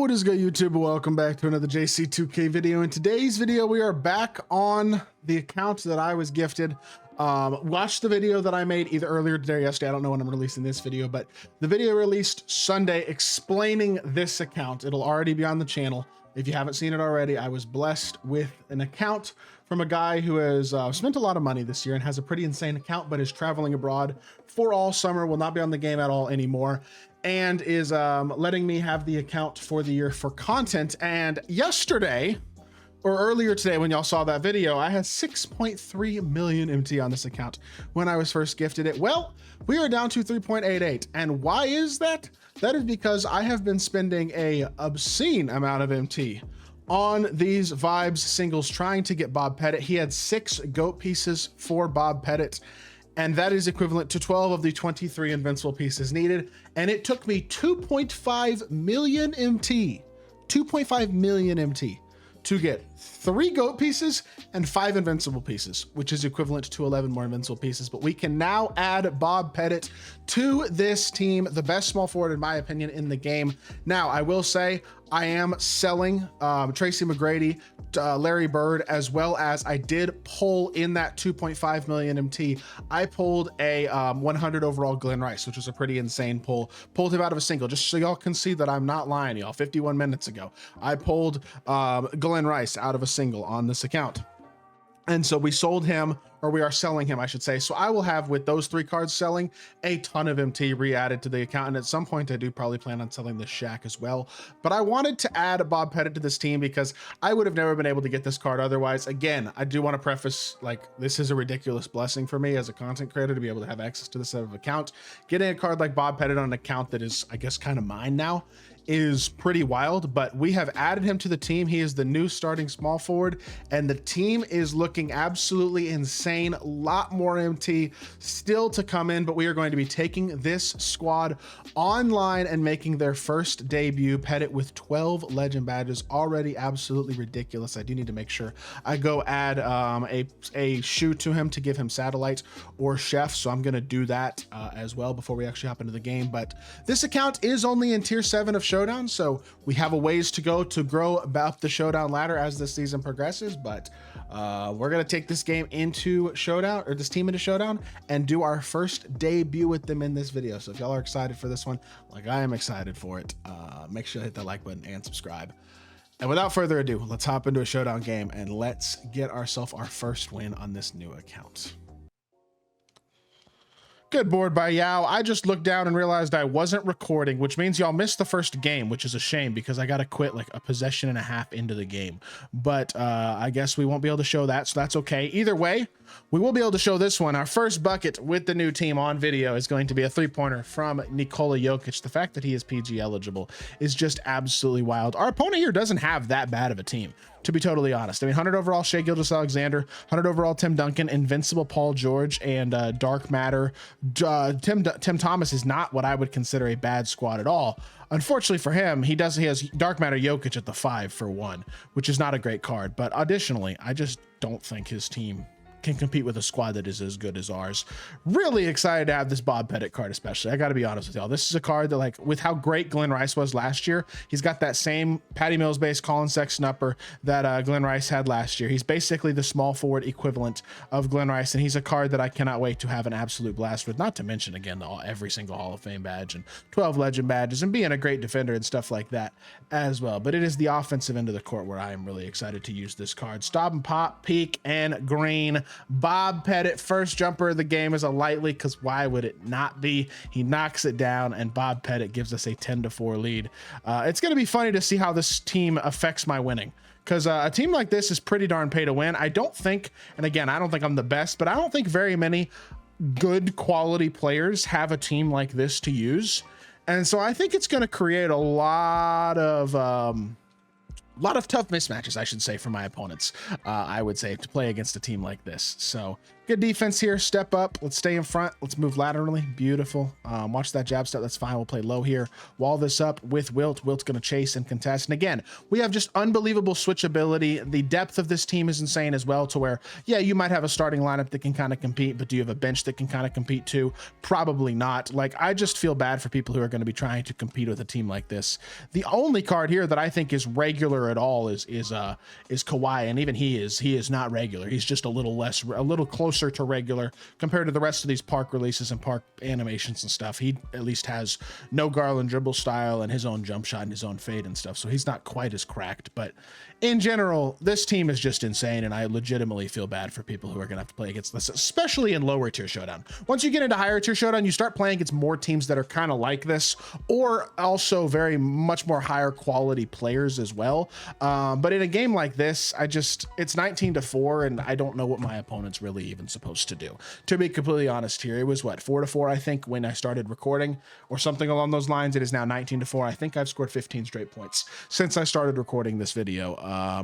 What is good, YouTube? Welcome back to another JC2K video. In today's video, we are back on the account that I was gifted. Watch the video that I made either earlier today or yesterday. I don't know when I'm releasing this video, but the video released Sunday explaining this account. It'll already be on the channel. If you haven't seen it already, I was blessed with an account from a guy who has spent a lot of money this year and has a pretty insane account, but is traveling abroad for all summer, will not be on the game at all anymore, and is letting me have the account for the year for content. And yesterday, or earlier today when y'all saw that video, I had 6.3 million MT on this account when I was first gifted it. Well, we are down to 3.88. And why is that? That is because I have been spending a obscene amount of MT on these vibes singles trying to get Bob Pettit. He had 6 GOAT pieces for Bob Pettit, and that is equivalent to 12 of the 23 invincible pieces needed. And it took me 2.5 million MT, 2.5 million MT to get 3 GOAT pieces and 5 invincible pieces, which is equivalent to 11 more invincible pieces. But we can now add Bob Pettit to this team, the best small forward in my opinion in the game. Now, I will say I am selling Tracy McGrady, Larry Bird, as well as I did pull in that 2.5 million MT. I pulled a 100 overall Glenn Rice, which was a pretty insane pull. Pulled him out of a single, just so y'all can see that I'm not lying, y'all. 51 minutes ago, I pulled Glenn Rice out of a single on this account. And so we sold him, or we are selling him, I should say. So I will have, with those 3 cards selling, a ton of MT re-added to the account. And at some point I do probably plan on selling this Shaq as well. But I wanted to add Bob Pettit to this team because I would have never been able to get this card otherwise. Again, I do want to preface, like, this is a ridiculous blessing for me as a content creator to be able to have access to this type of account. Getting a card like Bob Pettit on an account that is, I guess, kind of mine now is pretty wild. But we have added him to the team. He is the new starting small forward, and the team is looking absolutely insane. A lot more MT still to come in, but we are going to be taking this squad online and making their first debut. Pettit with 12 legend badges, already absolutely ridiculous. I do need to make sure I go add a shoe to him to give him satellite or chef, so I'm going to do that as well before we actually hop into the game. But this account is only in tier 7 of Showdown, so we have a ways to go to grow about the Showdown ladder as the season progresses. But we're gonna take this game into Showdown, or this team into Showdown, and do our first debut with them in this video. So if y'all are excited for this one, like I am excited for it, make sure to hit that like button and subscribe. And without further ado, let's hop into a Showdown game and let's get ourselves our first win on this new account. Good board by Yao. I just looked down and realized I wasn't recording, which means y'all missed the first game, which is a shame because I got to quit like a possession and a half into the game. But I guess we won't be able to show that, so that's okay. Either way, we will be able to show this one. Our first bucket with the new team on video is going to be a 3-pointer from Nikola Jokic. The fact that he is PG eligible is just absolutely wild. Our opponent here doesn't have that bad of a team, to be totally honest. I mean, 100 overall Shai Gilgeous-Alexander, 100 overall Tim Duncan, invincible Paul George, and Dark Matter. Tim Thomas is not what I would consider a bad squad at all. Unfortunately for him, he has Dark Matter Jokic at the 5 for 1, which is not a great card. But additionally, I just don't think his team can compete with a squad that is as good as ours. Really excited to have this Bob Pettit card, especially. I got to be honest with y'all. This is a card that, like, with how great Glenn Rice was last year, he's got that same Patty Mills based Colin Sexton upper that Glenn Rice had last year. He's basically the small forward equivalent of Glenn Rice, and he's a card that I cannot wait to have an absolute blast with. Not to mention, again, every single Hall of Fame badge and 12 legend badges and being a great defender and stuff like that as well. But it is the offensive end of the court where I am really excited to use this card. Stop and pop, peak, and green. Bob Pettit, first jumper of the game, is a lightly, because why would it not be? He knocks it down, and Bob Pettit gives us a 10-4 lead. It's going to be funny to see how this team affects my winning, because a team like this is pretty darn pay to win. I don't think, and again, I don't think I'm the best, but I don't think very many good quality players have a team like this to use. And so I think it's going to create a lot of lot of tough mismatches, I should say, for my opponents. I would say to play against a team like this. So good defense here. Step up. Let's stay in front. Let's move laterally. Beautiful. Watch that jab step. That's fine. We'll play low here. Wall this up with Wilt. Wilt's going to chase and contest. And again, we have just unbelievable switchability. The depth of this team is insane as well, to where, yeah, you might have a starting lineup that can kind of compete, but do you have a bench that can kind of compete too? Probably not. Like, I just feel bad for people who are going to be trying to compete with a team like this. The only card here that I think is regular at all is Kawhi, and even he is not regular. He's just a little closer to regular compared to the rest of these park releases and park animations and stuff. He at least has no Garland dribble style and his own jump shot and his own fade and stuff, so he's not quite as cracked. But in general, this team is just insane, and I legitimately feel bad for people who are gonna have to play against this, especially in lower tier Showdown. Once you get into higher tier Showdown, you start playing against more teams that are kind of like this, or also very much more higher quality players as well. But in a game like this, it's 19-4, and I don't know what my opponent's really even supposed to do. To be completely honest here, it was what, 4-4, I think, when I started recording, or something along those lines. It is now 19-4. I think I've scored 15 straight points since I started recording this video,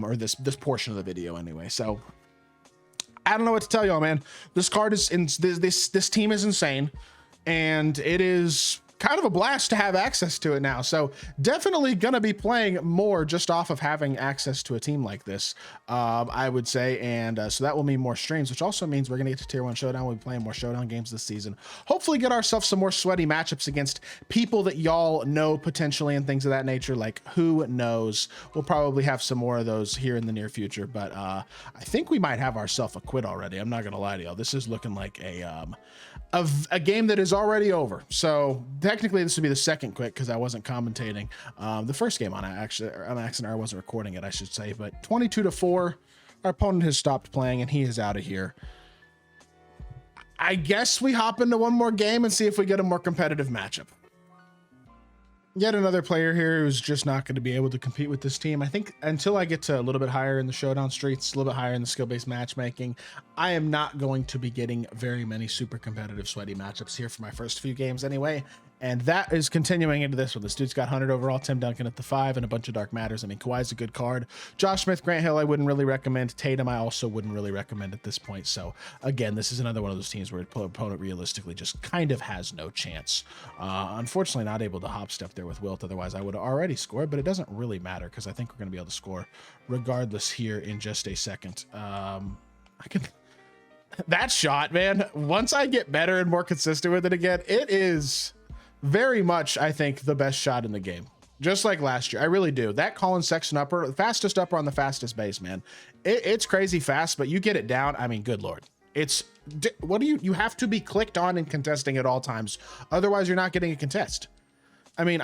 or this portion of the video anyway. So I don't know what to tell y'all, man. This card is this team is insane, and it is kind of a blast to have access to it now. So definitely gonna be playing more just off of having access to a team like this, I would say. And so that will mean more streams, which also means we're gonna get to tier 1 Showdown. We'll be playing more Showdown games this season. Hopefully get ourselves some more sweaty matchups against people that y'all know potentially and things of that nature. Like, who knows? We'll probably have some more of those here in the near future, but I think we might have ourselves a quit already. I'm not gonna lie to y'all. This is looking like a game that is already over. So technically this would be the second quit because I wasn't commentating the first game on accident, or I wasn't recording it, I should say. But 22-4, our opponent has stopped playing and he is out of here. I guess we hop into one more game and see if we get a more competitive matchup. Yet another player here who's just not going to be able to compete with this team. I think until I get to a little bit higher in the Showdown streets, a little bit higher in the skill-based matchmaking, I am not going to be getting very many super competitive sweaty matchups here for my first few games anyway. And that is continuing into this one. This dude's got 100 overall, Tim Duncan at the 5, and a bunch of Dark Matters. I mean, Kawhi's a good card. Josh Smith, Grant Hill, I wouldn't really recommend. Tatum, I also wouldn't really recommend at this point. So again, this is another one of those teams where the opponent realistically just kind of has no chance. Unfortunately, not able to hop step there with Wilt. Otherwise, I would have already scored, but it doesn't really matter because I think we're going to be able to score regardless here in just a second. That shot, man, once I get better and more consistent with it again, it is very much, I think, the best shot in the game. Just like last year, I really do. That Colin Sexton upper, fastest upper on the fastest base, man. It's crazy fast, but you get it down. I mean, good Lord. You have to be clicked on and contesting at all times. Otherwise, you're not getting a contest. I mean,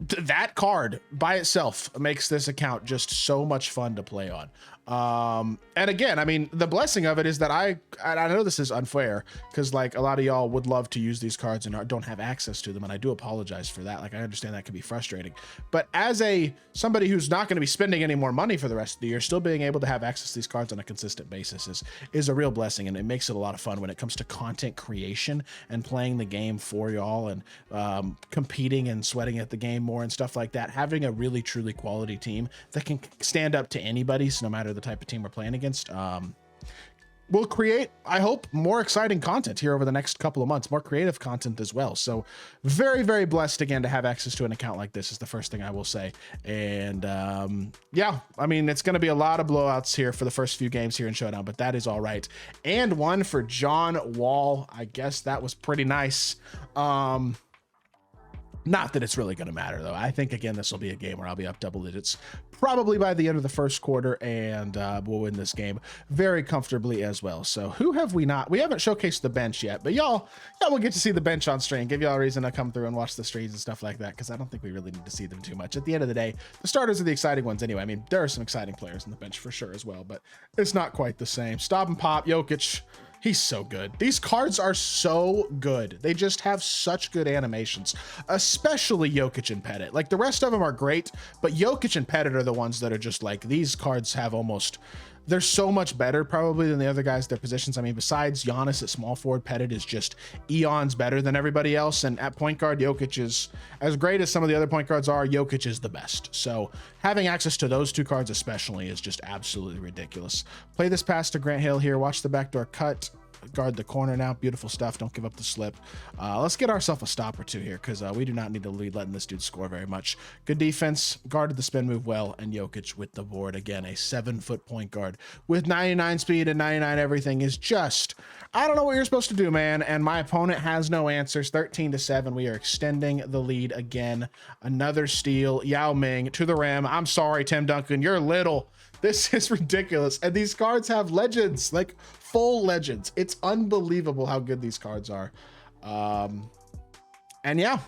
that card by itself makes this account just so much fun to play on. And again, I mean, the blessing of it is that I know this is unfair because like a lot of y'all would love to use these cards and don't have access to them, and I do apologize for that. Like, I understand that can be frustrating, but as somebody who's not going to be spending any more money for the rest of the year, still being able to have access to these cards on a consistent basis is a real blessing, and it makes it a lot of fun when it comes to content creation and playing the game for y'all and competing and sweating at the game more and stuff like that. Having a really truly quality team that can stand up to anybody, so no matter the type of team we're playing against, will create, I hope, more exciting content here over the next couple of months, more creative content as well. So very, very blessed again to have access to an account like this is the first thing I will say. And yeah, I mean, it's going to be a lot of blowouts here for the first few games here in Showdown, but that is all right. And one for John Wall. I guess that was pretty nice. Not that it's really going to matter, though. I think, again, this will be a game where I'll be up double digits probably by the end of the first quarter, and we'll win this game very comfortably as well. So who have we not? We haven't showcased the bench yet, but y'all will get to see the bench on stream. Give y'all a reason to come through and watch the streams and stuff like that, because I don't think we really need to see them too much. At the end of the day, the starters are the exciting ones anyway. I mean, there are some exciting players on the bench for sure as well, but it's not quite the same. Stop and pop, Jokic. He's so good. These cards are so good. They just have such good animations, especially Jokic and Pettit. Like, the rest of them are great, but Jokic and Pettit are the ones that are just like, these cards have almost they're so much better probably than the other guys, their positions. I mean, besides Giannis at small forward, Pettit is just eons better than everybody else. And at point guard, Jokic is, as great as some of the other point guards are, Jokic is the best. So having access to those two cards especially is just absolutely ridiculous. Play this pass to Grant Hill here. Watch the backdoor cut. Guard the corner now. Beautiful stuff. Don't give up the slip. Let's get ourselves a stop or two here, because we do not need to lead letting this dude score very much. Good defense, guarded the spin move well, and Jokic with the board. Again, a 7-foot point guard with 99 speed and 99 everything is just, I don't know what you're supposed to do, man. And my opponent has no answers. 13-7. We are extending the lead again. Another steal. Yao Ming to the rim. I'm sorry, Tim Duncan, you're little. This is ridiculous. And these cards have legends, like full legends. It's unbelievable how good these cards are. And yeah,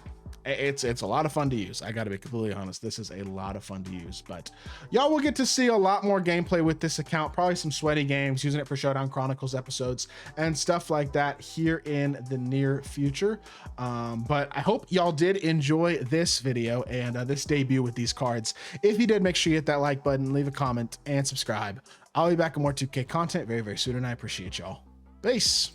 it's a lot of fun to use. I gotta be completely honest. This is a lot of fun to use, but y'all will get to see a lot more gameplay with this account, probably some sweaty games, using it for Showdown Chronicles episodes and stuff like that here in the near future. But I hope y'all did enjoy this video and this debut with these cards. If you did, make sure you hit that like button, leave a comment, and subscribe. I'll be back with more 2K content very, very soon, and I appreciate y'all. Peace.